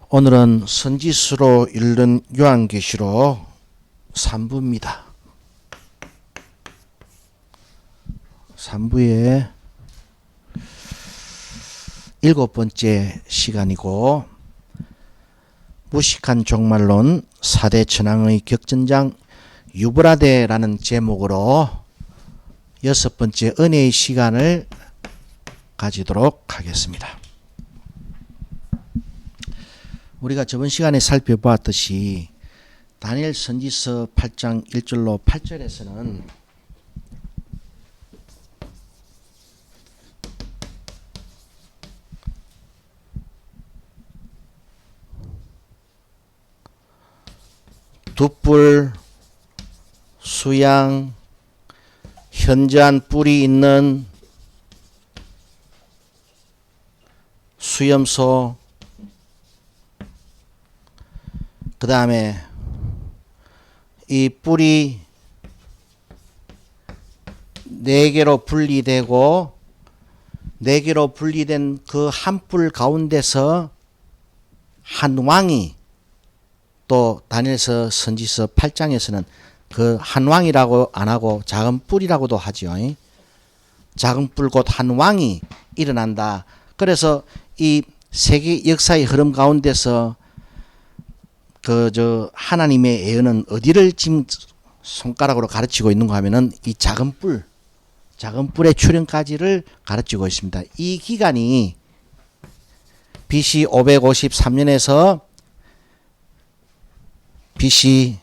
오늘은 선지서로 읽는 요한계시록 3부입니다. 3부의 7번째 시간이고, 무식한 종말론 4대 천왕의 격전장 유브라데라는 제목으로 6번째 은혜의 시간을 가지도록 하겠습니다. 우리가 저번 시간에 살펴보았듯이 다니엘 선지서 8장 1절로 8절에서는 돛불, 수양, 현저한 뿔이 있는 수염소, 그 다음에 이 뿔이 4개로 분리되고 4개로 분리된 그 한 뿔 가운데서 한 왕이, 또 다니엘서 선지서 8장에서는 그 한 왕이라고 안 하고 작은 뿔이라고도 하죠. 작은 뿔 곧 한 왕이 일어난다. 그래서 이 세계 역사의 흐름 가운데서 하나님의 예언은 어디를 지금 손가락으로 가르치고 있는가 하면은 이 작은 뿔의 출현까지를 가르치고 있습니다. 이 기간이 BC 553년에서 BC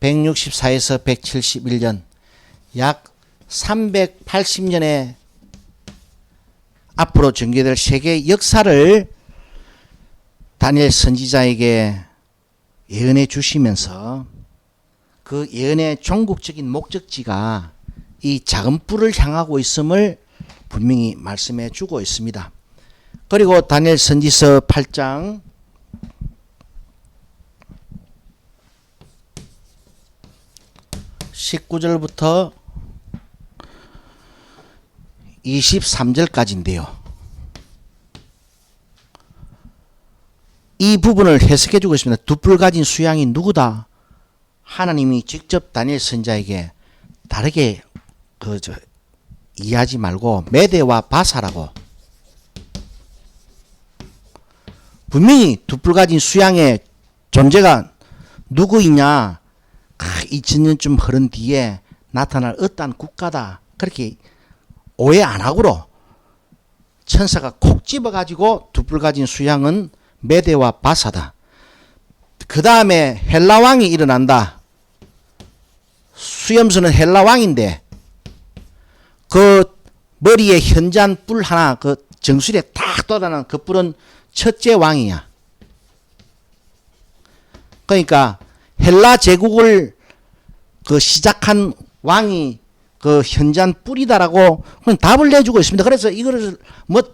164에서 171년, 약 380년의 앞으로 전개될 세계 역사를 다니엘 선지자에게 예언해 주시면서 그 예언의 종국적인 목적지가 이 작은 뿔을 향하고 있음을 분명히 말씀해 주고 있습니다. 그리고 다니엘 선지서 8장 19절부터 23절까지인데요. 이 부분을 해석해 주고 있습니다. 두 뿔 가진 수양이 누구다? 하나님이 직접 다니엘 선지자에게 다르게 이해하지 말고 메대와 바사라고, 분명히 두 뿔 가진 수양의 존재가 누구이냐, 2000년쯤 흐른 뒤에 나타날 어떠한 국가다, 그렇게 오해 안 하고로 천사가 콕 집어가지고 두 뿔 가진 수양은 메대와 바사다. 그 다음에 헬라왕이 일어난다. 수염수는 헬라왕인데 그 머리에 현저한 뿔 하나 그 정수리에 딱 돋아난 그 뿔은 첫째 왕이야. 그러니까 헬라 제국을 시작한 왕이 그 현저한 뿔이다라고 답을 내주고 있습니다. 그래서 이거를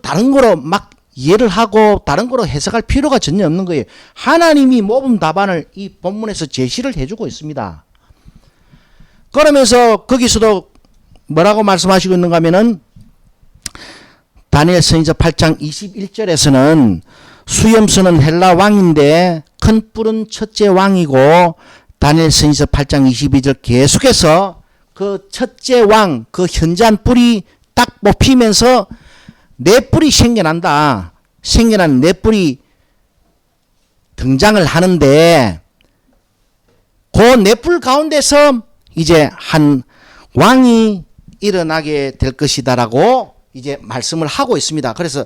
다른 거로 막 이해를 하고 다른 거로 해석할 필요가 전혀 없는 거예요. 하나님이 모범 답안을 이 본문에서 제시를 해주고 있습니다. 그러면서 거기서도 뭐라고 말씀하시고 있는가 하면은 다니엘 선지서 8장 21절에서는 수염수는 헬라 왕인데 큰 뿔은 첫째 왕이고, 다니엘 선지서 8장 22절 계속해서 그 첫째 왕, 그 현저한 뿔이 딱 뽑히면서 네 뿔이 생겨난다. 생겨난 네 뿔이 등장을 하는데 그 네 뿔 가운데서 이제 한 왕이 일어나게 될 것이다라고 이제 말씀을 하고 있습니다. 그래서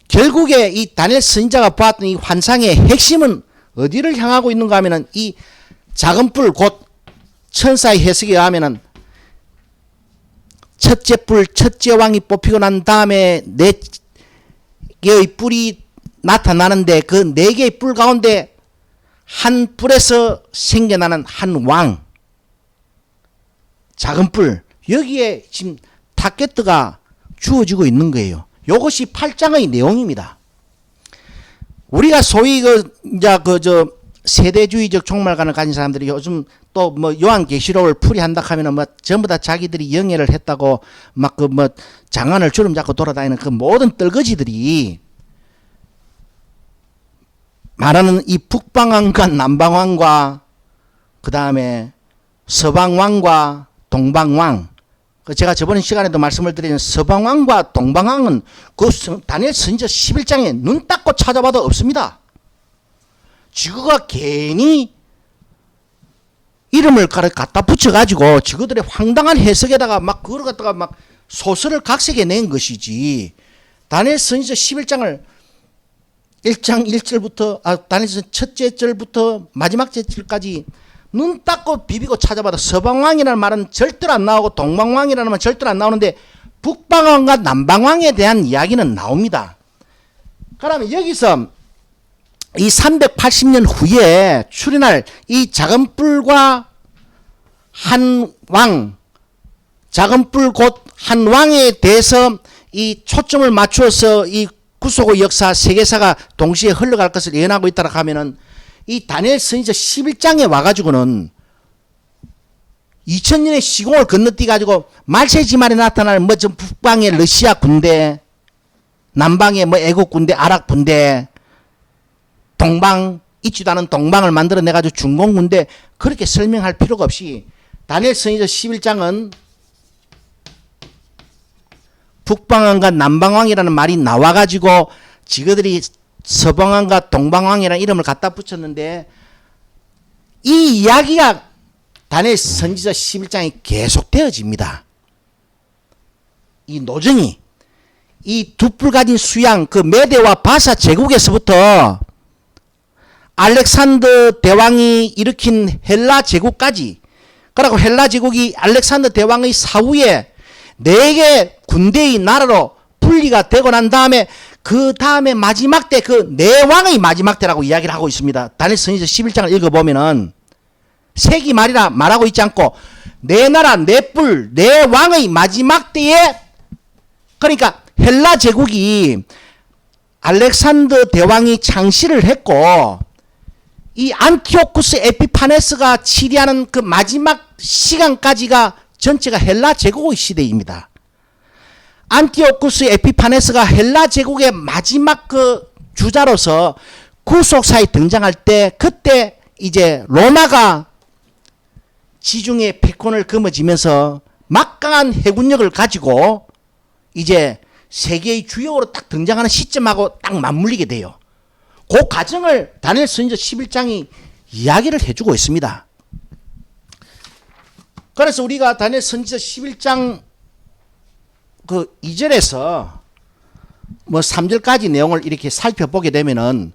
결국에 이 다니엘 선지자가 보았던 이 환상의 핵심은 어디를 향하고 있는가 하면은 이 작은 뿔, 곧 천사의 해석에 의하면은 첫째 뿔, 첫째 왕이 뽑히고 난 다음에 4개의 뿔이 나타나는데 그 4개의 뿔 가운데 한 뿔에서 생겨나는 한 왕, 작은 뿔, 여기에 지금 타겟트가 주어지고 있는 거예요. 이것이 8장의 내용입니다. 우리가 소위 세대주의적 종말관을 가진 사람들이 요즘 또 요한계시록을 풀이한다 하면은 전부 다 자기들이 영예를 했다고 장안을 주름 잡고 돌아다니는 그 모든 떨거지들이 말하는 이 북방왕과 남방왕과 그 다음에 서방왕과 동방왕, 제가 저번 시간에도 말씀을 드린 서방왕과 동방왕은 그 다니엘 선지자 11장에 눈 닦고 찾아봐도 없습니다. 지그가 괜히 이름을 갖다 붙여가지고 지그들의 황당한 해석에다가 막 그걸 갖다가 막 소설을 각색해 낸 것이지, 다니엘 선지자 11장을 1장 1절부터 다니엘 선지자 첫째 절부터 마지막 절까지 눈 닦고 비비고 찾아봐도 서방왕이라는 말은 절대로 안 나오고 동방왕이라는 말은 절대로 안 나오는데 북방왕과 남방왕에 대한 이야기는 나옵니다. 그러면 여기서 이 380년 후에 출현할 이 작은 뿔과 한 왕, 작은 뿔 곧 한 왕에 대해서 이 초점을 맞추어서 이 구속의 역사 세계사가 동시에 흘러갈 것을 예언하고 있다고 하면은 이 다니엘 선지자 11장에 와가지고는 2000년의 시공을 건너뛰가지고 말세지말에 나타날 뭐 좀 북방의 러시아 군대, 남방의 뭐 애국 군대, 아랍 군대, 동방, 있지도 않은 동방을 만들어내가지고 중공 군대, 그렇게 설명할 필요가 없이 다니엘 선지자 11장은 북방왕과 남방왕이라는 말이 나와가지고 지그들이 서방왕과 동방왕이라는 이름을 갖다 붙였는데, 이 이야기가 다니엘 선지자 11장에 계속되어집니다. 이 노정이 이 두 뿔 가진 수양 그 메대와 바사 제국에서부터 알렉산더 대왕이 일으킨 헬라 제국까지, 그리고 헬라 제국이 알렉산더 대왕의 사후에 4개 군대의 나라로 분리가 되고 난 다음에 그 다음에 마지막 때 그 네 왕의 마지막 때라고 이야기를 하고 있습니다. 다니엘 선지자 11장을 읽어보면은 세기 말이라 말하고 있지 않고 네 나라 네 뿔 네 왕의 마지막 때에, 그러니까 헬라 제국이 알렉산더 대왕이 창시를 했고 이 안티오쿠스 에피파네스가 치리하는 그 마지막 시간까지가 전체가 헬라 제국의 시대입니다. 안티오쿠스 에피파네스가 헬라 제국의 마지막 그 주자로서 구속사에 등장할 때, 그때 이제 로마가 지중해 패권을 거머쥐면서 막강한 해군력을 가지고 이제 세계의 주역으로 딱 등장하는 시점하고 딱 맞물리게 돼요. 그 과정을 다니엘 선지자 11장이 이야기를 해주고 있습니다. 그래서 우리가 다니엘 선지자 11장 그 2절에서 뭐 3절까지 내용을 이렇게 살펴보게 되면은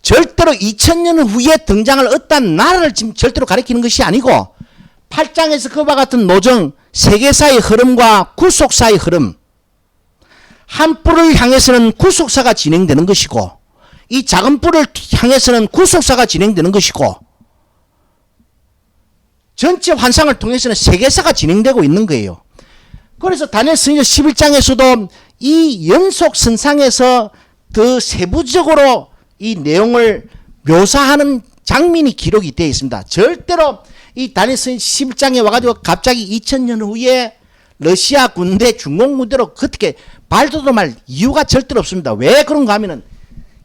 절대로 2000년 후에 등장할 어떤 나라를 지금 절대로 가리키는 것이 아니고 8장에서 그와 같은 노정, 세계사의 흐름과 구속사의 흐름, 한 뿔을 향해서는 구속사가 진행되는 것이고 이 작은 뿔을 향해서는 구속사가 진행되는 것이고 전체 환상을 통해서는 세계사가 진행되고 있는 거예요. 그래서 다니엘 선지자 11장에서도 이 연속선상에서 더 세부적으로 이 내용을 묘사하는 장면이 기록이 되어 있습니다. 절대로 이 다니엘 선지자 11장에 와가지고 갑자기 2000년 후에 러시아 군대, 중공 군대로 그렇게 발돋움할 이유가 절대로 없습니다. 왜 그런가 하면은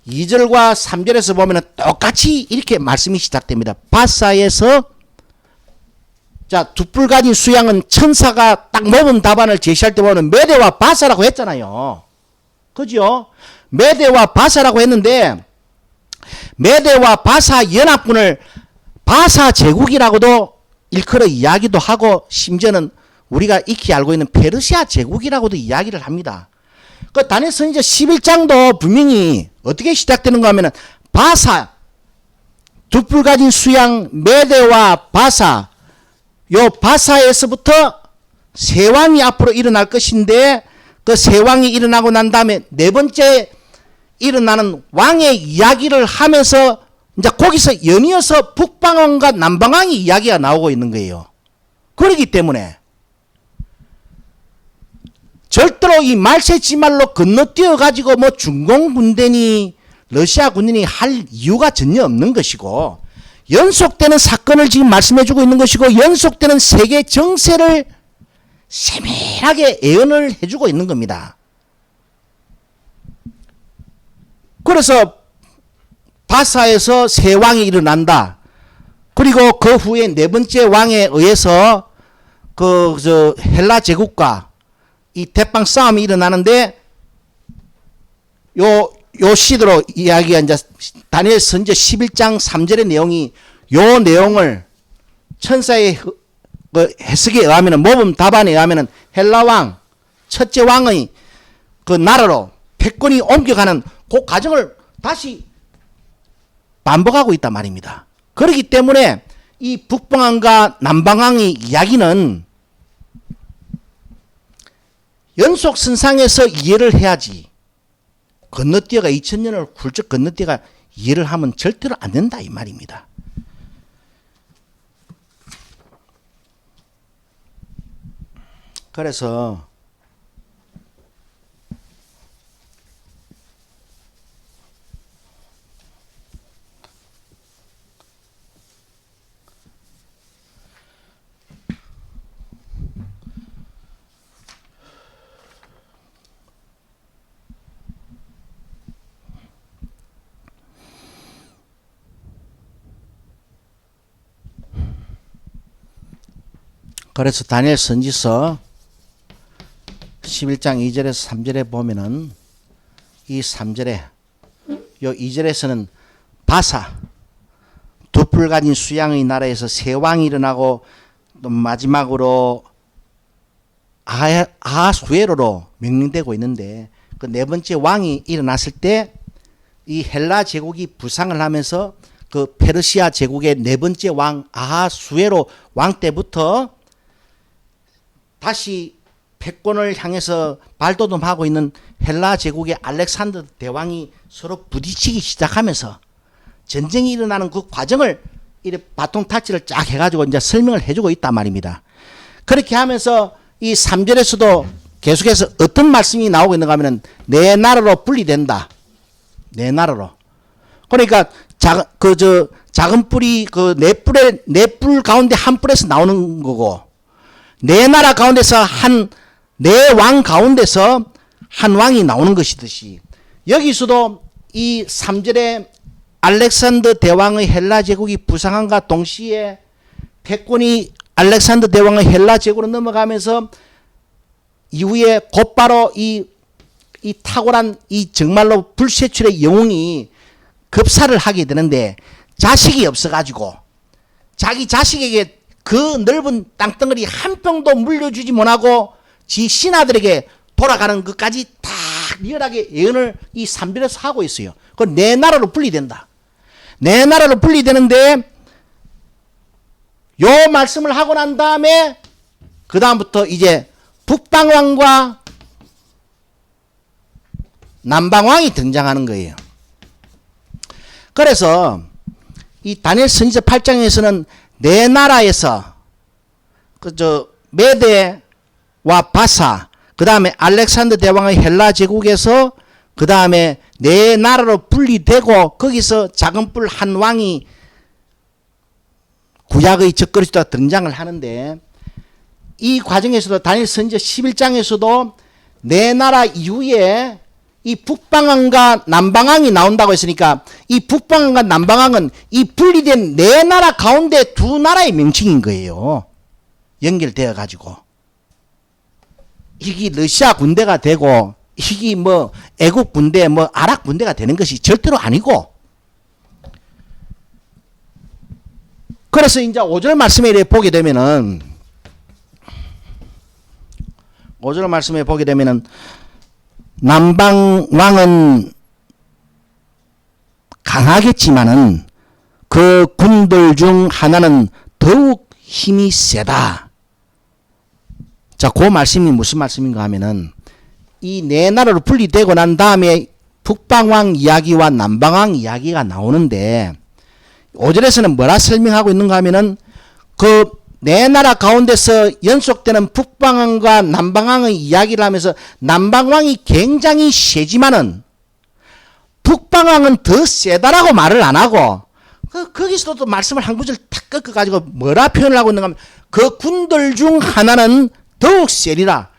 2절과 3절에서 보면은 똑같이 이렇게 말씀이 시작됩니다. 바사에서 자, 두 뿔 가진 수양은 천사가 딱 모범 답안을 제시할 때 보면 메대와 바사라고 했잖아요. 그죠? 메대와 바사라고 했는데 메대와 바사 연합군을 바사 제국이라고도 일컬어 이야기도 하고 심지어는 우리가 익히 알고 있는 페르시아 제국이라고도 이야기를 합니다. 그 다니엘 선지자 11장도 분명히 어떻게 시작되는가 하면은 바사, 두 뿔 가진 수양 메대와 바사, 요 바사에서부터 세 왕이 앞으로 일어날 것인데 그 세 왕이 일어나고 난 다음에 네 번째 일어나는 왕의 이야기를 하면서 이제 거기서 연이어서 북방왕과 남방왕의 이야기가 나오고 있는 거예요. 그렇기 때문에 절대로 이 말세지말로 건너뛰어 가지고 뭐 중공 군대니 러시아 군인이 할 이유가 전혀 없는 것이고 연속되는 사건을 지금 말씀해주고 있는 것이고 연속되는 세계 정세를 세밀하게 예언을 해주고 있는 겁니다. 그래서 바사에서 세 왕이 일어난다. 그리고 그 후에 네 번째 왕에 의해서 헬라 제국과 이 대빵 싸움이 일어나는데 요 시대로 이야기한 이제 다니엘 선지 11장 3절의 내용이 요 내용을 천사의 해석에 의하면은 모범 답안에 의하면은 헬라 왕 첫째 왕의 그 나라로 패권이 옮겨가는 그 과정을 다시 반복하고 있단 말입니다. 그렇기 때문에 이 북방왕과 남방왕의 이야기는 연속선상에서 이해를 해야지 건너뛰어가 2000년을 훌쩍 건너뛰어가 이해를 하면 절대로 안 된다 이 말입니다. 그래서 다니엘 선지서 11장 2절에서 3절에 보면은 이 3절에 요 2절에서는 바사 두 뿔 가진 수양의 나라에서 세 왕이 일어나고 또 마지막으로 아하수에로로 명명되고 있는데 그 네 번째 왕이 일어났을 때 이 헬라 제국이 부상을 하면서 그 페르시아 제국의 네 번째 왕 아하수에로 왕 때부터 다시 패권을 향해서 발돋움하고 있는 헬라 제국의 알렉산더 대왕이 서로 부딪히기 시작하면서 전쟁이 일어나는 그 과정을 이렇게 바통 타치를 쫙 해가지고 이제 설명을 해주고 있단 말입니다. 그렇게 하면서 이 3절에서도 계속해서 어떤 말씀이 나오고 있는가 하면은 내 나라로 분리된다. 내 나라로. 그러니까 작은 뿔이 그 네 뿔 가운데 한 뿔에서 나오는 거고 네 나라 가운데서 네 왕 가운데서 한 왕이 나오는 것이듯이 여기서도 이 3절에 알렉산더 대왕의 헬라 제국이 부상함과 동시에 패권이 알렉산더 대왕의 헬라 제국으로 넘어가면서 이후에 곧바로 이 탁월한 이 정말로 불세출의 영웅이 급사를 하게 되는데 자식이 없어가지고 자기 자식에게 그 넓은 땅덩어리 한 평도 물려주지 못하고 지 신하들에게 돌아가는 것까지 다 리얼하게 예언을 이 3절에서 하고 있어요. 그 내 나라로 분리된다. 내 나라로 분리되는데 요 말씀을 하고 난 다음에 그 다음부터 이제 북방왕과 남방왕이 등장하는 거예요. 그래서 이 다니엘 선지서 8장에서는 내 나라에서 메대와 바사 그 다음에 알렉산더 대왕의 헬라 제국에서 그 다음에 내 나라로 분리되고 거기서 작은 뿔 한 왕이 구약의 적그리스도가 등장을 하는데 이 과정에서도 다니엘 선지서 11장에서도 내 나라 이후에 이 북방왕과 남방왕이 나온다고 했으니까 이 북방왕과 남방왕은 이 분리된 네 나라 가운데 두 나라의 명칭인 거예요. 연결되어 가지고 이게 러시아 군대가 되고 이게 뭐 애국 군대 뭐 아랍 군대가 되는 것이 절대로 아니고 그래서 이제 5절 말씀에 보게 되면은 5절 말씀에 보게 되면은 남방 왕은 강하겠지만은 그 군들 중 하나는 더욱 힘이 세다. 자, 그 말씀이 무슨 말씀인가 하면은 이 네 나라로 분리되고 난 다음에 북방왕 이야기와 남방왕 이야기가 나오는데 5절에서는 뭐라 설명하고 있는가 하면은 그 네 나라 가운데서 연속되는 북방왕과 남방왕의 이야기를 하면서 남방왕이 굉장히 세지만은 북방왕은 더 세다라고 말을 안 하고 거기서도 또 말씀을 한 구절 탁 꺾어가지고 뭐라 표현을 하고 있는가 하면 그 군들 중 하나는 더욱 세리라.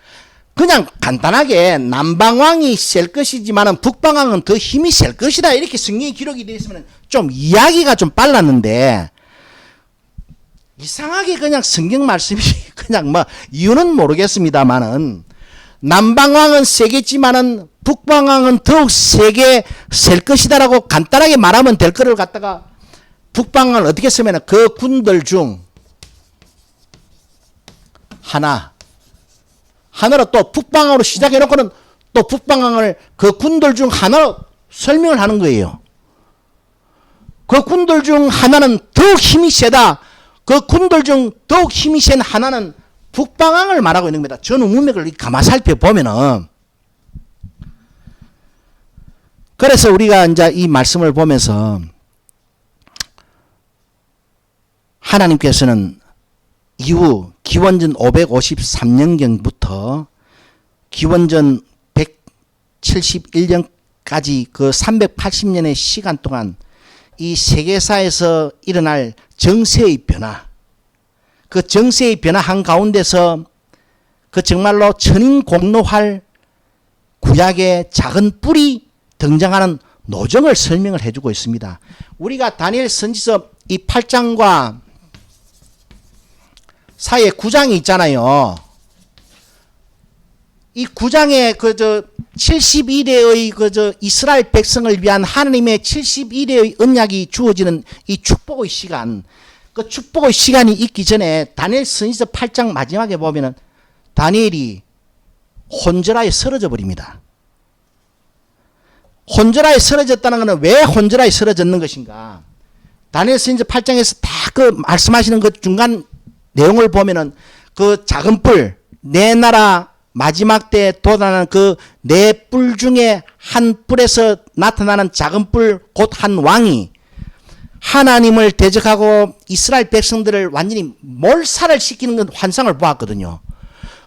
그냥 간단하게 남방왕이 셀 것이지만은 북방왕은 더 힘이 셀 것이다 이렇게 성경에 기록이 되어 있으면 좀 이야기가 좀 빨랐는데 이상하게 그냥 성경 말씀이 그냥 뭐 이유는 모르겠습니다만은 남방왕은 세겠지만은 북방왕은 더욱 세게 셀 것이다라고 간단하게 말하면 될 거를 갖다가 북방왕을 어떻게 쓰면은 그 군들 중 하나로 또 북방왕으로 시작해 놓고는 또 북방왕을 그 군들 중 하나로 설명을 하는 거예요. 그 군들 중 하나는 더욱 힘이 세다. 그 군들 중 더욱 힘이 센 하나는 북방왕을 말하고 있는 겁니다. 전후 문맥을 가만 살펴보면은 그래서 우리가 이제 이 말씀을 보면서 하나님께서는 이후 기원전 553년경부터 기원전 171년까지 그 380년의 시간 동안 이 세계사에서 일어날 정세의 변화, 그 정세의 변화한 가운데서 그 정말로 천인공노할 구약의 작은 뿔이 등장하는 노정을 설명을 해주고 있습니다. 우리가 다니엘 선지서 이 8장과 사이에 9장이 있잖아요. 이 9장에 71회의 이스라엘 백성을 위한 하나님의 71회의 언약이 주어지는 이 축복의 시간, 그 축복의 시간이 있기 전에 다니엘 선지서 8장 마지막에 보면은 다니엘이 혼절하에 쓰러져 버립니다. 혼절하에 쓰러졌다는 것은 왜 혼절하에 쓰러졌는 것인가? 다니엘 선지서 8장에서 다 그 말씀하시는 그 중간 내용을 보면은 그 작은 뿔, 내 나라 마지막 때에 돋아나는 그 네 뿔 중에 한 뿔에서 나타나는 작은 뿔 곧 한 왕이 하나님을 대적하고 이스라엘 백성들을 완전히 몰살을 시키는 건 환상을 보았거든요.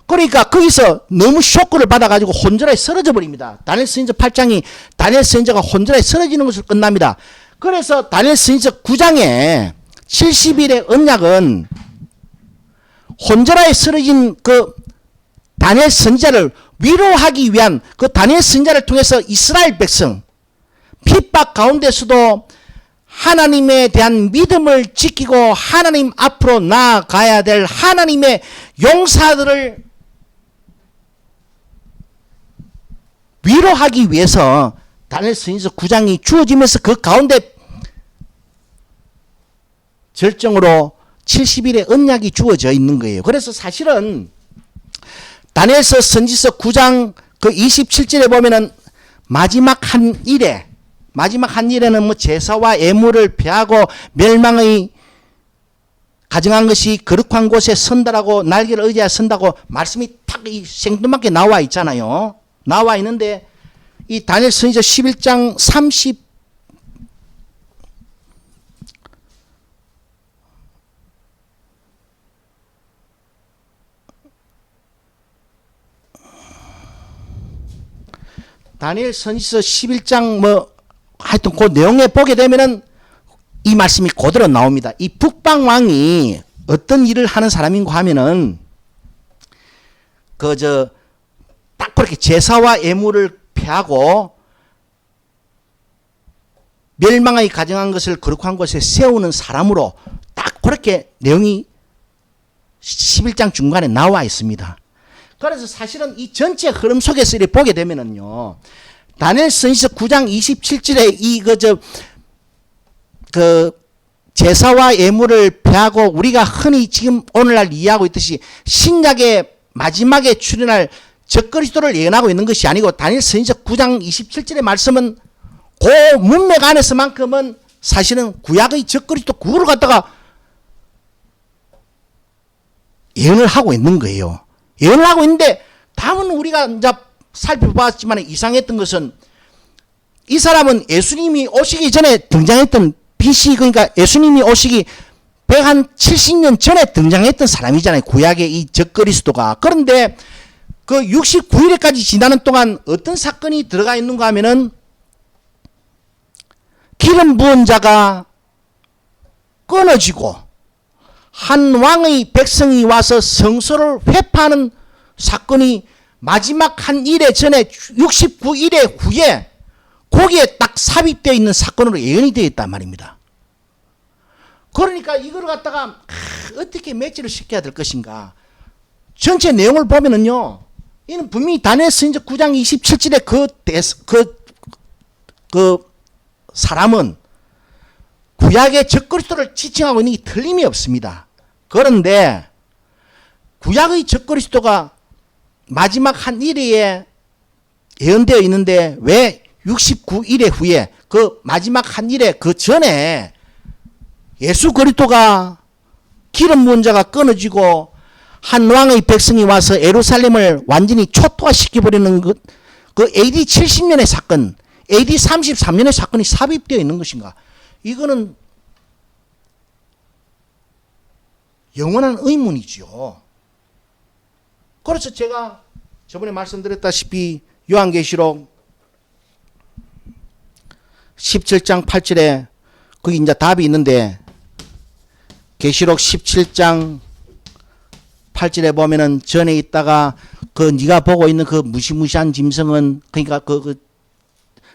그러니까 거기서 너무 쇼크를 받아가지고 혼절하에 쓰러져 버립니다. 다니엘 선지서 8장이 다니엘 선지자가 혼절하에 쓰러지는 것으로 끝납니다. 그래서 다니엘 선지서 9장에 70일의 언약은 혼절하에 쓰러진 그 다니엘 선지자를 위로하기 위한 그 다니엘 선지자를 통해서 이스라엘 백성 핍박 가운데서도 하나님에 대한 믿음을 지키고 하나님 앞으로 나아가야 될 하나님의 용사들을 위로하기 위해서 다니엘 선지서 9장이 주어지면서 그 가운데 절정으로 70일의 언약이 주어져 있는 거예요. 그래서 사실은 다니엘서 선지서 9장 그 27절에 보면은 마지막 한 일에는 뭐 제사와 예물을 폐하고 멸망의 가정한 것이 거룩한 곳에 선다라고 날개를 의지하여 선다고 말씀이 탁 생뚱맞게 나와 있잖아요. 나와 있는데 이 다니엘 선지서 11장 30 다니엘 선지서 11장 뭐 하여튼 그 내용에 보게 되면은 이 말씀이 그대로 나옵니다. 이 북방 왕이 어떤 일을 하는 사람인가 하면은 딱 그렇게 제사와 예물을 폐하고 멸망의 가정한 것을 거룩한 곳에 세우는 사람으로 딱 그렇게 내용이 11장 중간에 나와 있습니다. 그래서 사실은 이 전체 흐름 속에서 이렇게 보게 되면은요, 다니엘 선지서 9장 27절에 제사와 예물을 폐하고 우리가 흔히 지금 오늘날 이해하고 있듯이 신약의 마지막에 출현할 적그리스도를 예언하고 있는 것이 아니고 다니엘 선지서 9장 27절의 말씀은 그 문맥 안에서만큼은 사실은 구약의 적그리스도 그거를 갖다가 예언을 하고 있는 거예요. 예언을 하고 있는데 다음은 우리가 이제 살펴봤지만 이상했던 것은 이 사람은 예수님이 오시기 전에 등장했던 BC 그러니까 예수님이 오시기 170년 전에 등장했던 사람이잖아요. 구약의 이 적그리스도가. 그런데 그 69일까지 지나는 동안 어떤 사건이 들어가 있는가 하면은 기름 부은 자가 끊어지고 한 왕의 백성이 와서 성소를 회파하는 사건이 마지막 한 일에 전에 69일에 후에 거기에 딱 삽입되어 있는 사건으로 예언이 되어 있단 말입니다. 그러니까 이걸 갖다가 어떻게 매치를 시켜야 될 것인가. 전체 내용을 보면은요, 이는 분명히 다니엘 선지자 9장 27절에 그 사람은 구약의 적그리스도를 지칭하고 있는 게 틀림이 없습니다. 그런데 구약의 적그리스도가 마지막 한 일에 예언되어 있는데 왜 69일의 후에 그 마지막 한 일에 그 전에 예수 그리스도가 기름 부은 자가 끊어지고 한 왕의 백성이 와서 예루살렘을 완전히 초토화시켜버리는 그 AD 70년의 사건, AD 33년의 사건이 삽입되어 있는 것인가? 이거는 영원한 의문이지요. 그래서 제가 저번에 말씀드렸다시피 요한계시록 17장 8절에 거기 이제 답이 있는데, 계시록 17장 8절에 보면은 전에 있다가 그 네가 보고 있는 그 무시무시한 짐승은, 그러니까 그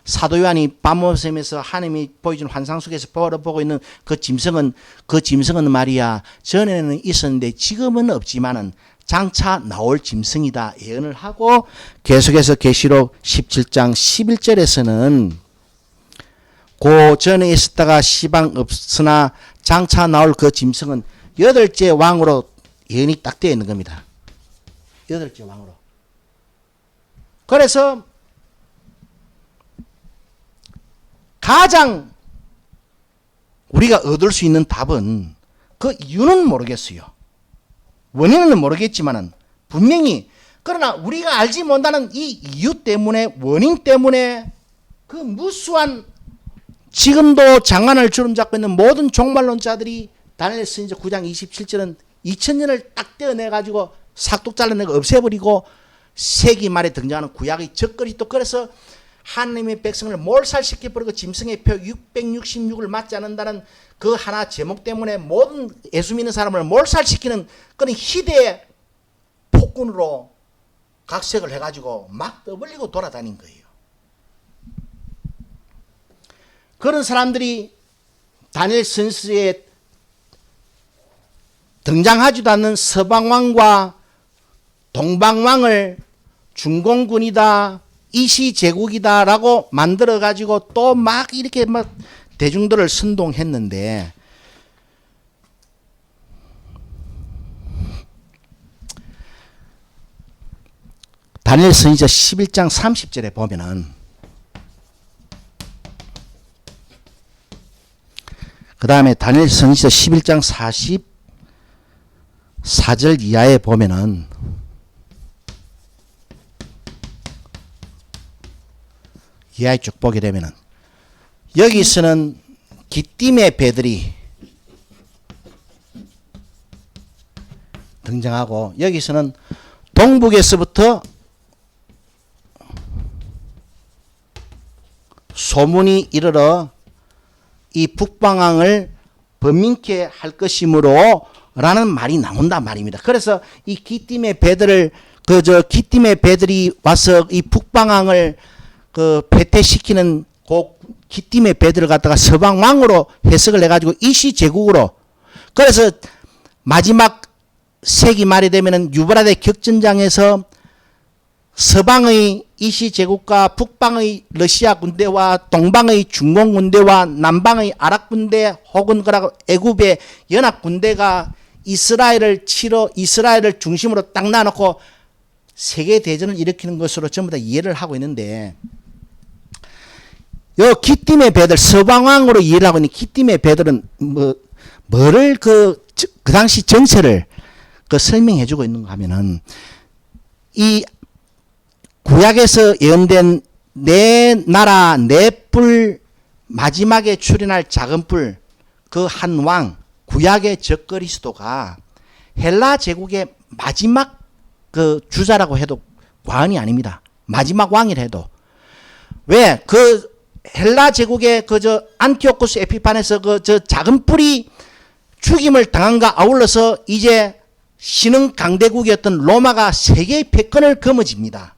사도 요한이 밤모섬에서 하나님이 보여준 환상 속에서 보고 있는 그 짐승은 말이야 전에는 있었는데 지금은 없지만은 장차 나올 짐승이다 예언을 하고, 계속해서 계시록 17장 11절에서는 그 전에 있었다가 시방 없으나 장차 나올 그 짐승은 8째 왕으로 예언이 딱 되어 있는 겁니다. 8째 왕으로. 그래서 가장 우리가 얻을 수 있는 답은 그 이유는 모르겠어요. 원인은 모르겠지만은 분명히, 그러나 우리가 알지 못하는 이 이유 때문에, 원인 때문에 그 무수한 지금도 장관을 주름잡고 있는 모든 종말론자들이 다니엘 선지자 9장 27절은 2000년을 딱 떼어내가지고 삭둑 잘라내고 없애버리고 세기 말에 등장하는 구약의 적그리스도, 그래서 하나님의 백성을 몰살시켜버리고 짐승의 표 666을 맞지 않는다는 그 하나 제목 때문에 모든 예수 믿는 사람을 몰살시키는 그런 희대의 폭군으로 각색을 해가지고 막 떠벌리고 돌아다닌 거예요. 그런 사람들이 다니엘 선지서에 등장하지도 않는 서방왕과 동방왕을 중공군이다, 이시제국이다라고 만들어가지고 또 막 이렇게 막 대중들을 선동했는데, 다니엘 선지자 11장 30절에 보면은, 그 다음에 다니엘 선지자 11장 44절 이하에 보면은 이하에 쭉 보게 되면은 여기서는 기띔의 배들이 등장하고, 여기서는 동북에서부터 소문이 이르러 이 북방왕을 번민케 할 것이므로 라는 말이 나온단 말입니다. 그래서 이 기띔의 배들을 기띔의 배들이 와서 이 북방왕을 패퇴시키는 그 기띔의 배들을 갖다가 서방왕으로 해석을 해가지고 이시제국으로, 그래서 마지막 세기 말이 되면은 유브라데 격전장에서 서방의 이시제국과 북방의 러시아 군대와 동방의 중공 군대와 남방의 아랍 군대 혹은 애굽의 연합 군대가 이스라엘을 중심으로 딱 놔놓고 세계 대전을 일으키는 것으로 전부 다 이해를 하고 있는데, 요 기띔의 배들, 서방왕으로 이해를 하고 있는 기띔의 배들은 뭐를 그 당시 정세를 설명해 주고 있는가 하면은, 이 구약에서 예언된 내 나라 내 뿔 마지막에 출현할 작은 뿔, 그 한 왕, 구약의 적그리스도가 헬라 제국의 마지막 그 주자라고 해도 과언이 아닙니다. 마지막 왕이라 해도. 왜? 그 헬라 제국의 안티오쿠스 에피판에서 작은 뿔이 죽임을 당한과 아울러서 이제 신흥 강대국이었던 로마가 세계의 패권을 거머쥡니다.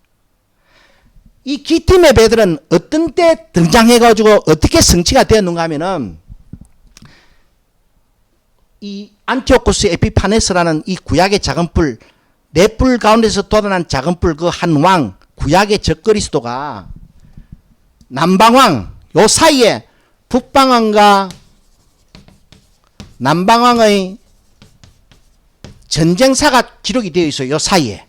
이 기팀의 배들은 어떤 때 등장해가지고 어떻게 성취가 되었는가 하면은 이 안티오코스 에피파네스라는 이 구약의 작은 뿔, 네 뿔 가운데서 돋아난 작은 뿔 그 한 왕, 구약의 적그리스도가 남방왕, 요 사이에 북방왕과 남방왕의 전쟁사가 기록이 되어 있어요. 요 사이에.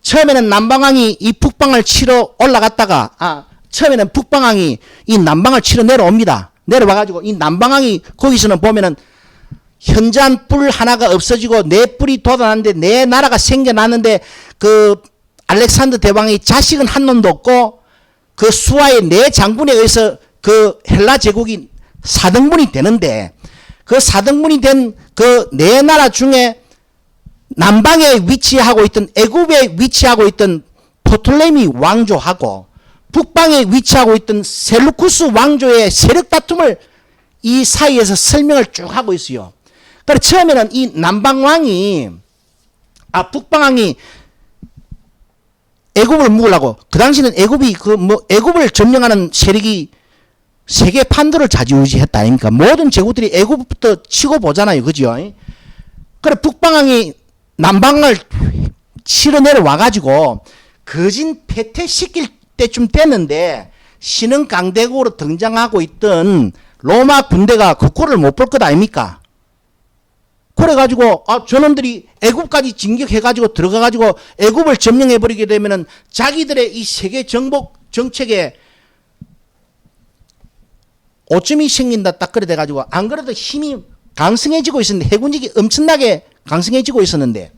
처음에는 남방왕이 이 북방을 치러 올라갔다가, 처음에는 북방왕이 이 남방을 치러 내려옵니다. 내려와가지고 이 남방왕이 거기서는 보면은 현저한 뿔 하나가 없어지고 네 뿔이 돋아났는데 네 나라가 생겨났는데 그 알렉산더 대왕의 자식은 한 놈도 없고 그 수하의 네 장군에 의해서 그 헬라 제국이 4등분이 되는데 그 4등분이 된 그 네 나라 중에 남방에 위치하고 있던 애굽에 위치하고 있던 포톨레미 왕조하고 북방에 위치하고 있던 셀루쿠스 왕조의 세력 다툼을 이 사이에서 설명을 쭉 하고 있어요. 그래서 처음에는 이 남방왕이 북방왕이 애굽을 묵으려고 그 당시는 애굽이 애굽을 점령하는 세력이 세계 판도를 좌지우지했다 아닙니까? 모든 제국들이 애굽부터 치고 보잖아요, 그죠? 그래 북방왕이 남방을 치러 내려와가지고 거진 패퇴시킬 때쯤 됐는데 신흥 강대국으로 등장하고 있던 로마 군대가 그 꼴을 못 볼 것 아닙니까? 그래가지고 저놈들이 애굽까지 진격해가지고 들어가가지고 애굽을 점령해버리게 되면은 자기들의 이 세계 정복 정책에 오점이 생긴다 딱 그래 돼가지고 안 그래도 힘이 강성해지고 있었는데 해군력이 엄청나게 강성해지고 있었는데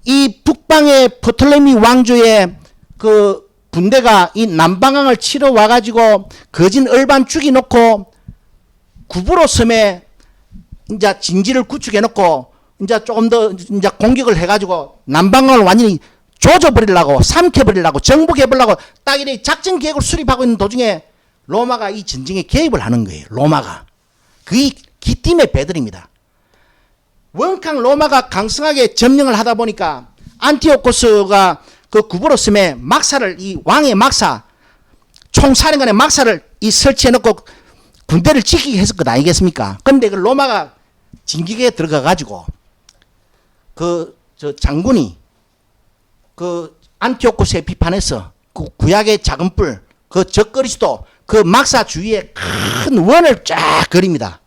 이 북방의 포톨레미 왕조의 그 군대가 이 남방왕을 치러 와가지고 거진 얼반 죽이놓고 구부로 섬에 이제 진지를 구축해놓고 이제 조금 더 이제 공격을 해가지고 남방왕을 완전히 조져버리려고 삼켜버리려고 정복해버리려고 딱 이렇게 작전 계획을 수립하고 있는 도중에 로마가 이 전쟁에 개입을 하는 거예요. 로마가. 그게 기팀의 배들입니다. 원캉 로마가 강성하게 점령을 하다 보니까 안티오코스가 그 구부로 섬에 막사를 이 왕의 막사 총사령관의 막사를 이 설치해놓고 군대를 지키게 했을 것 아니겠습니까? 근데 그 로마가 진격에 들어가 가지고 저 장군이 그 안티오코스 에피파네스 그 구약의 작은 뿔 그 적그리스도 그 막사 주위에 큰 원을 쫙 그립니다.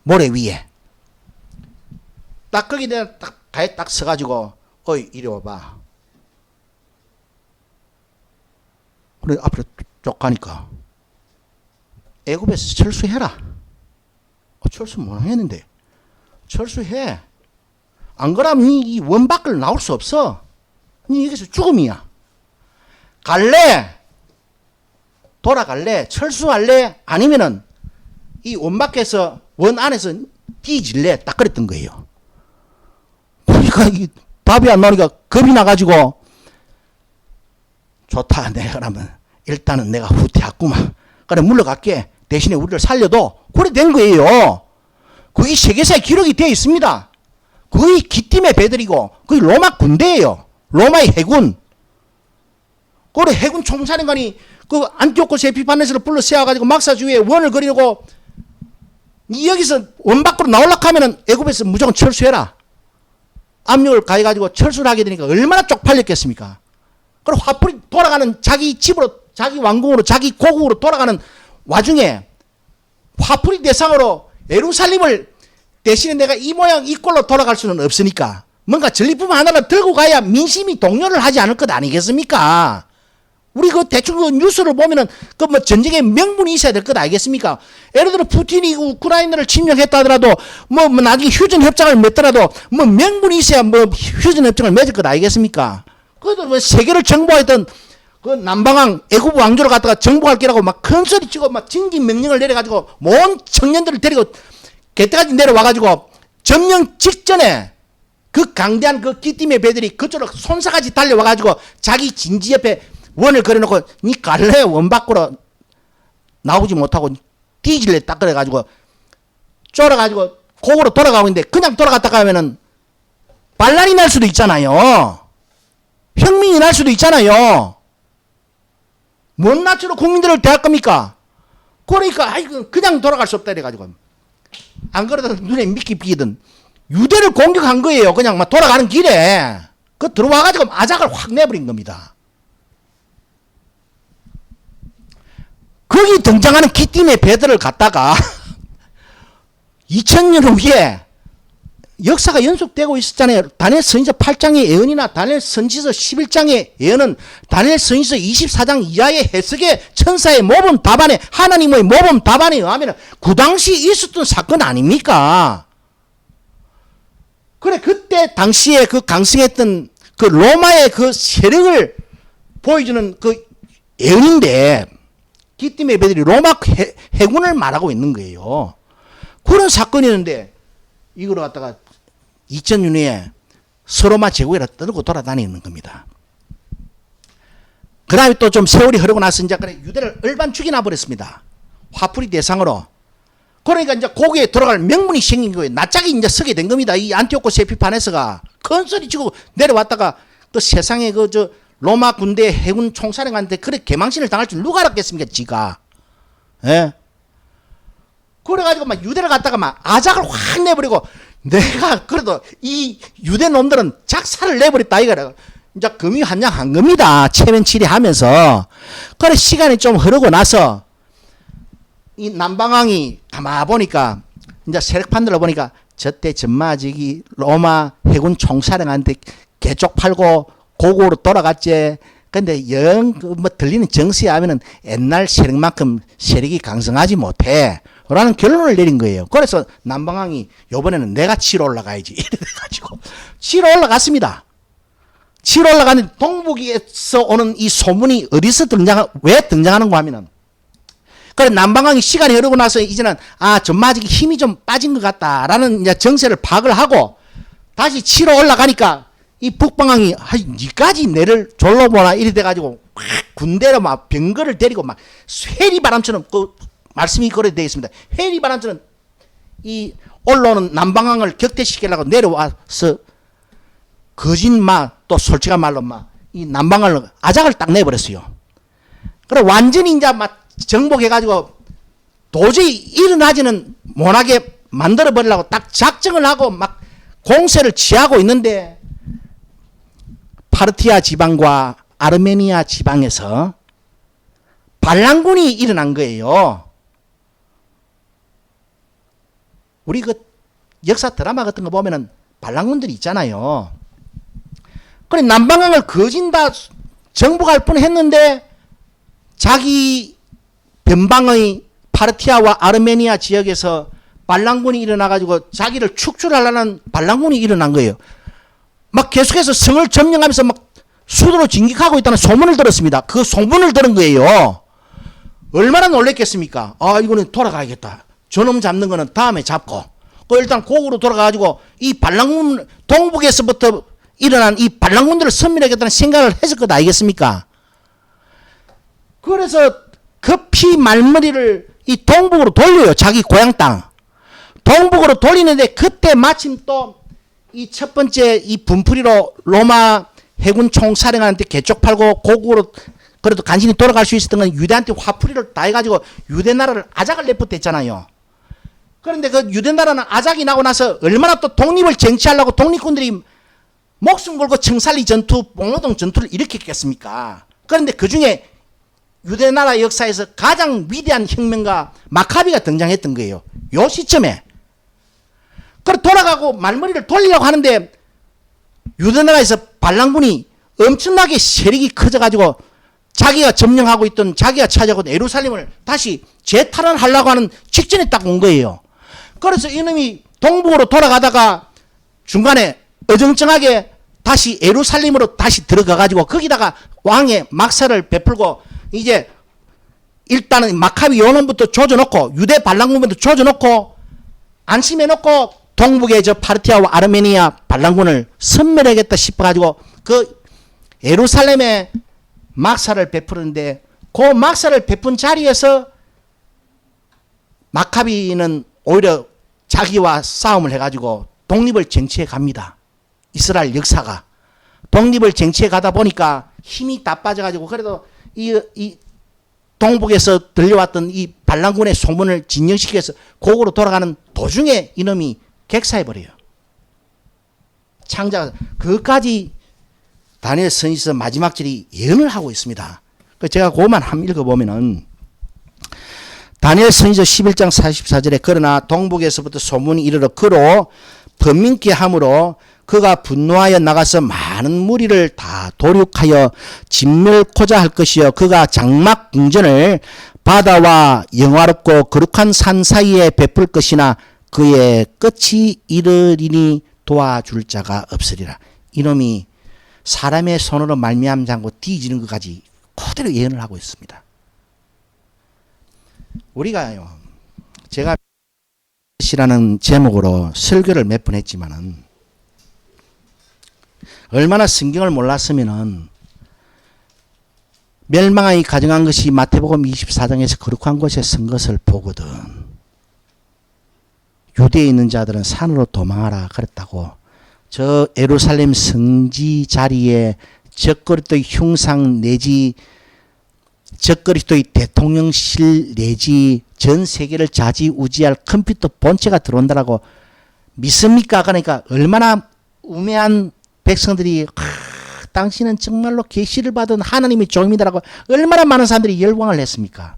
모래 위에 딱 거기 내가 딱 가에 딱 서가지고 어이 이리 와봐. 그래 앞으로 쭉 가니까 애굽에서 철수해라. 철수 못 했는데 철수해. 안 그러면 이 원 밖을 나올 수 없어. 니 여기서 죽음이야. 갈래? 돌아갈래? 철수할래? 아니면은 이 원 밖에서 원 안에서 뒤질래? 딱 그랬던 거예요. 그러니까 이 답이 안 나오니까 겁이 나가지고 좋다. 내가 그러면 일단은 내가 후퇴했구만. 그래 물러갈게. 대신에 우리를 살려도 그래 된 거예요. 그게 세계사에 기록이 되어 있습니다. 거의 기팀의 배들이고 거의 로마 군대예요. 로마의 해군. 그래 해군 총사령관이 그 안티오코스 에피파네스를 불러 세워가지고 막사 주위에 원을 그리고 니 여기서 원 밖으로 나오려고 하면은 애굽에서 무조건 철수해라. 압력을 가해가지고 철수를 하게 되니까 얼마나 쪽팔렸겠습니까? 그리고 화풀이 돌아가는 자기 집으로 자기 왕궁으로 자기 고국으로 돌아가는 와중에 화풀이 대상으로 예루살렘을 대신에 내가 이 모양 이 꼴로 돌아갈 수는 없으니까 뭔가 전리품 하나를 들고 가야 민심이 동요를 하지 않을 것 아니겠습니까? 우리 그 대충 그 뉴스를 보면은 그 뭐 전쟁의 명분이 있어야 될 것 아니겠습니까? 예를 들어 푸틴이 우크라이나를 침략했다 하더라도 뭐 나중에 휴전 협정을 맺더라도 뭐 명분이 있어야 뭐 휴전 협정을 맺을 것 아니겠습니까? 그래도 뭐 세계를 정복했던 그 남방왕 애굽 왕조를 갖다가 정복할 기라고 막 큰 소리 치고 막 진기 명령을 내려가지고 모든 청년들을 데리고 그때까지 내려와가지고 점령 직전에 그 강대한 그 기팀의 배들이 그쪽으로 손사같이 달려와가지고 자기 진지 옆에 원을 그려놓고 니 갈래 원 밖으로 나오지 못하고 뒤질래 딱 그래가지고 쫄아가지고 고구로 돌아가고 있는데 그냥 돌아갔다가 하면은 반란이 날 수도 있잖아요. 혁명이 날 수도 있잖아요. 뭔 낯으로 국민들을 대할 겁니까? 그러니까 아이고 그냥 돌아갈 수 없다 이래가지고 안 그러다 눈에 미끼 비든 유대를 공격한 거예요. 그냥 막 돌아가는 길에 그 들어와가지고 아작을 확 내버린 겁니다. 거기 등장하는 기띔의 배들을 갖다가 2000년 후에 역사가 연속되고 있었잖아요. 다니엘 선지서 8장의 예언이나 다니엘 선지서 11장의 예언은 다니엘 선지서 24장 이하의 해석의 천사의 모범 답안에 하나님의 모범 답안에 의하면 그 당시 있었던 사건 아닙니까? 그래 그때 당시에 그 강성했던 그 로마의 그 세력을 보여주는 그 예언인데 기띔의 배들이 로마 해군을 말하고 있는 거예요. 그런 사건이었는데 이걸 갖다가 2000년 후에 서로마 제국이라 떠들고 돌아다니는 겁니다. 그 다음에 또 좀 세월이 흐르고 나서 이제 그래 유대를 일반 죽이나 버렸습니다. 화풀이 대상으로. 그러니까 이제 거기에 들어갈 명분이 생긴 거예요. 낯짝이 이제 서게 된 겁니다. 이 안티오코스 에피파네스가 큰 소리 치고 내려왔다가 그 세상에 그 저 로마 군대 해군 총사령한테 그래 개망신을 당할 줄 누가 알았겠습니까? 지가. 예? 그래가지고 막 유대를 갖다가 막 아작을 확 내버리고 내가 그래도 이 유대 놈들은 작사를 내버렸다 이거라. 이제 금이 한양한 겁니다. 체면치리 하면서. 그래 시간이 좀 흐르고 나서 이 남방왕이 가만 보니까 이제 세력판들을 보니까 저때 전마직이 로마 해군 총사령한테 개쪽 팔고 고국으로 돌아갔지. 근데 영 뭐 들리는 정세에 하면은 옛날 세력만큼 세력이 강성하지 못해. 라는 결론을 내린 거예요. 그래서 남방왕이 요번에는 내가 치러 올라가야지. 이래가지고 치러 올라갔습니다. 치러 올라가는 동북에서 오는 이 소문이 어디서 왜 등장하는가 하면은 그래 남방왕이 시간이 흐르고 나서 이제는 전마직이 힘이 좀 빠진 것 같다라는 이제 정세를 파악을 하고 다시 치러 올라가니까 이 북방왕이 니까지 내를 졸로 보나 이래 돼가지고 군대로 막 병거를 데리고 막 회리바람처럼 그 말씀이 그래 되어 있습니다. 회리바람처럼 이 올라오는 남방왕을 격퇴시키려고 내려와서 거짓말 또 솔직한 말로 막 이 남방왕을 아작을 딱 내버렸어요. 그래 완전히 이제 막 정복해가지고 도저히 일어나지는 못하게 만들어버리려고 딱 작정을 하고 막 공세를 취하고 있는데 파르티아 지방과 아르메니아 지방에서 반란군이 일어난 거예요. 우리 그 역사 드라마 같은 거 보면은 반란군들이 있잖아요. 그래 남방왕을 거진다 정복할 뻔 했는데 자기 변방의 파르티아와 아르메니아 지역에서 반란군이 일어나가지고 자기를 축출하려는 반란군이 일어난 거예요. 막 계속해서 성을 점령하면서 막 수도로 진격하고 있다는 소문을 들었습니다. 그 소문을 들은 거예요. 얼마나 놀랬겠습니까? 이거는 돌아가야겠다. 저놈 잡는 거는 다음에 잡고. 일단 고국으로 돌아가가지고 이 반란군, 동북에서부터 일어난 이 반란군들을 섬멸하겠다는 생각을 했을 것 아니겠습니까? 그래서 급히 말머리를 이 동북으로 돌려요. 자기 고향 땅. 동북으로 돌리는데 그때 마침 또 이 첫 번째 이 분풀이로 로마 해군 총사령한테 개쪽 팔고 고국으로 그래도 간신히 돌아갈 수 있었던 건 유대한테 화풀이를 다 해가지고 유대 나라를 아작을 내포했잖아요. 그런데 그 유대 나라는 아작이 나고 나서 얼마나 또 독립을 쟁취하려고 독립군들이 목숨 걸고 청살리 전투, 봉오동 전투를 일으켰겠습니까? 그런데 그 중에 유대 나라 역사에서 가장 위대한 혁명가 마카비가 등장했던 거예요. 요 시점에. 그래 돌아가고 말머리를 돌리려고 하는데 유대 나라에서 반란군이 엄청나게 세력이 커져가지고 자기가 점령하고 있던 자기가 차지하고 예루살렘을 다시 재탈환하려고 하는 직전에 딱 온 거예요. 그래서 이놈이 동북으로 돌아가다가 중간에 어정쩡하게 다시 예루살렘으로 다시 들어가가지고 거기다가 왕의 막사를 베풀고 이제 일단은 마카비 요놈부터 조져놓고 유대 반란군부터 조져놓고 안심해놓고 동북의 저 파르티아와 아르메니아 반란군을 섬멸하겠다 싶어가지고 그 예루살렘에 막사를 베푸는데 그 막사를 베푼 자리에서 마카비는 오히려 자기와 싸움을 해가지고 독립을 쟁취해 갑니다. 이스라엘 역사가. 독립을 쟁취해 가다 보니까 힘이 다 빠져가지고 그래도 이 동북에서 들려왔던 이 반란군의 소문을 진정시켜서 고국으로 돌아가는 도중에 이놈이 객사해버려요. 창자가. 그것까지 다니엘 선지서 마지막 절이 예언을 하고 있습니다. 제가 그것만 한번 읽어보면은 다니엘 선지서 11장 44절에 그러나 동북에서부터 소문이 이르러 그로 번민케 함으로 그가 분노하여 나가서 많은 무리를 다 도륙하여 진멸코자 할 것이요 그가 장막 궁전을 바다와 영화롭고 거룩한 산 사이에 베풀 것이나 그의 끝이 이르리니 도와줄 자가 없으리라. 이놈이 사람의 손으로 말미암지 않고 뒤지는 것까지 그대로 예언을 하고 있습니다. 우리가요, 제가 이라는 제목으로 설교를 몇 번 했지만은 얼마나 성경을 몰랐으면은 멸망하기 가정한 것이 마태복음 24장에서 거룩한 곳에 선 것을 보거든. 유대에 있는 자들은 산으로 도망하라 그랬다고. 저 예루살렘 성지 자리에 적그리스도의 흉상 내지 적그리스도의 대통령실 내지 전 세계를 좌지우지할 컴퓨터 본체가 들어온다라고 믿습니까? 그러니까 얼마나 우매한 백성들이 당신은 정말로 계시를 받은 하나님의 종이다라고 얼마나 많은 사람들이 열광을 했습니까?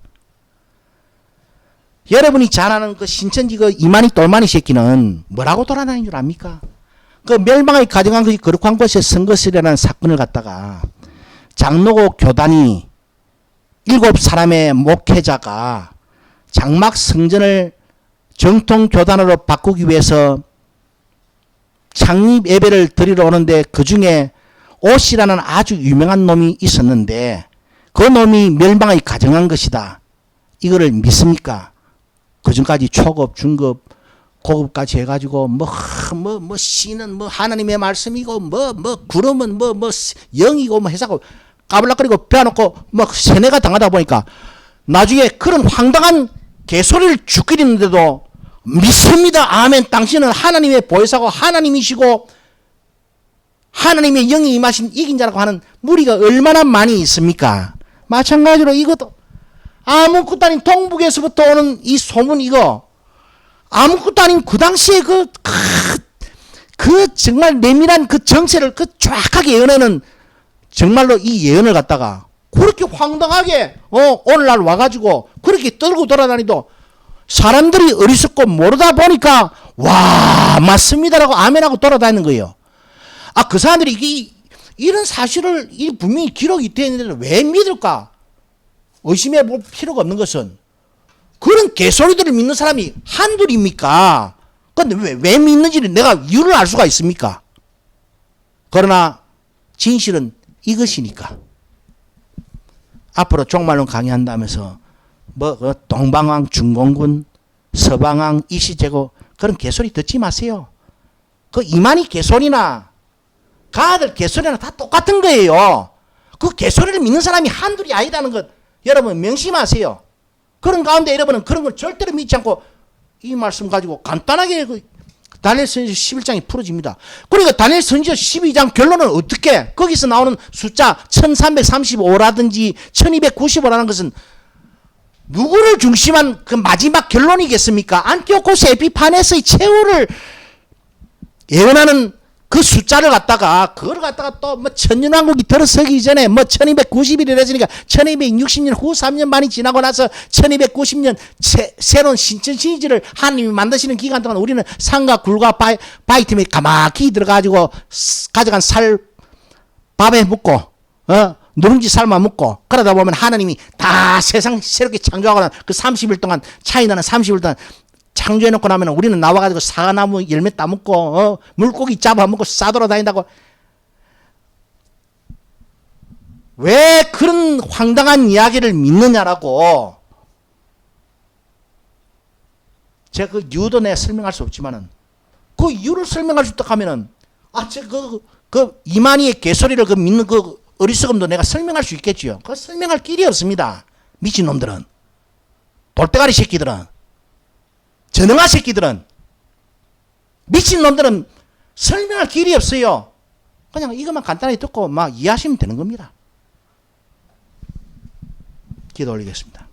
여러분이 잘 아는 그 신천지 그 이만희 똘마니 새끼는 뭐라고 돌아다니는 줄 압니까? 그 멸망의 가정한 것이 거룩한 곳에 선 것이라는 사건을 갖다가 장로고 교단이 7사람의 목회자가 장막 성전을 정통 교단으로 바꾸기 위해서 창립 예배를 드리러 오는데 그 중에 옷이라는 아주 유명한 놈이 있었는데 그 놈이 멸망의 가정한 것이다. 이거를 믿습니까? 그 전까지 초급, 중급, 고급까지 해가지고 씨는 하나님의 말씀이고 구름은 영이고 해서 까불락거리고 빼놓고 세뇌가 당하다 보니까 나중에 그런 황당한 개소리를 죽이는데도 믿습니다. 아멘. 당신은 하나님의 보혜사고 하나님이시고 하나님의 영이 임하신 이긴 자라고 하는 무리가 얼마나 많이 있습니까? 마찬가지로 이것도 아무것도 아닌 동북에서부터 오는 이 소문 이거 아무것도 아닌 그 당시에 그 정말 내밀한 그 정체를 그 정확하게 예언하는 정말로 이 예언을 갖다가 그렇게 황당하게 오늘날 와가지고 그렇게 떨고 돌아다니도 사람들이 어리석고 모르다 보니까 와 맞습니다라고 아멘하고 돌아다니는 거예요. 그 사람들이 이런 사실을 분명히 기록이 되어 있는데 왜 믿을까? 의심해 볼 필요가 없는 것은 그런 개소리들을 믿는 사람이 한둘입니까? 그런데 왜 믿는지를 내가 이유를 알 수가 있습니까? 그러나 진실은 이것이니까. 앞으로 종말론 강의한다면서 동방왕 중공군, 서방왕 이시제고 그런 개소리 듣지 마세요. 그 이만희 개소리나 가들 개소리나 다 똑같은 거예요. 그 개소리를 믿는 사람이 한둘이 아니다는 것 여러분 명심하세요. 그런 가운데 여러분은 그런 걸 절대로 믿지 않고 이 말씀 가지고 간단하게 다니엘 선지서 11장이 풀어집니다. 그러니까 다니엘 선지서 12장 결론은 어떻게? 거기서 나오는 숫자 1335라든지 1295라는 것은 누구를 중심한 그 마지막 결론이겠습니까? 안티오코스 에피파네스의 최후를 예언하는 그 숫자를 갖다가 그걸 갖다가 또 천년왕국이 들어서기 전에 1290일이 됐으니까 1260년 후 3년 반이 지나고 나서 1290년 새로운 신천 시리즈를 하나님이 만드시는 기간 동안 우리는 산과 굴과 바이틈에 가만히 들어가지고 가져간 살 밥에 묻고 누룽지 삶아 먹고 그러다 보면 하나님이 다 세상 새롭게 창조하고 그 30일 동안 차이나는 30일 동안 창조해놓고 나면 우리는 나와가지고 사과나무 열매 따먹고 물고기 잡아먹고 싸돌아다닌다고. 왜 그런 황당한 이야기를 믿느냐라고. 제가 그 이유도 내가 설명할 수 없지만은 그 이유를 설명할 수 있다 하면은 그 이만희의 개소리를 믿는 그 어리석음도 내가 설명할 수 있겠지요. 그 설명할 길이 없습니다. 미친놈들은. 돌대가리 새끼들은. 전능한 새끼들은 미친놈들은 설명할 길이 없어요. 그냥 이것만 간단히 듣고 막 이해하시면 되는 겁니다. 기도 올리겠습니다.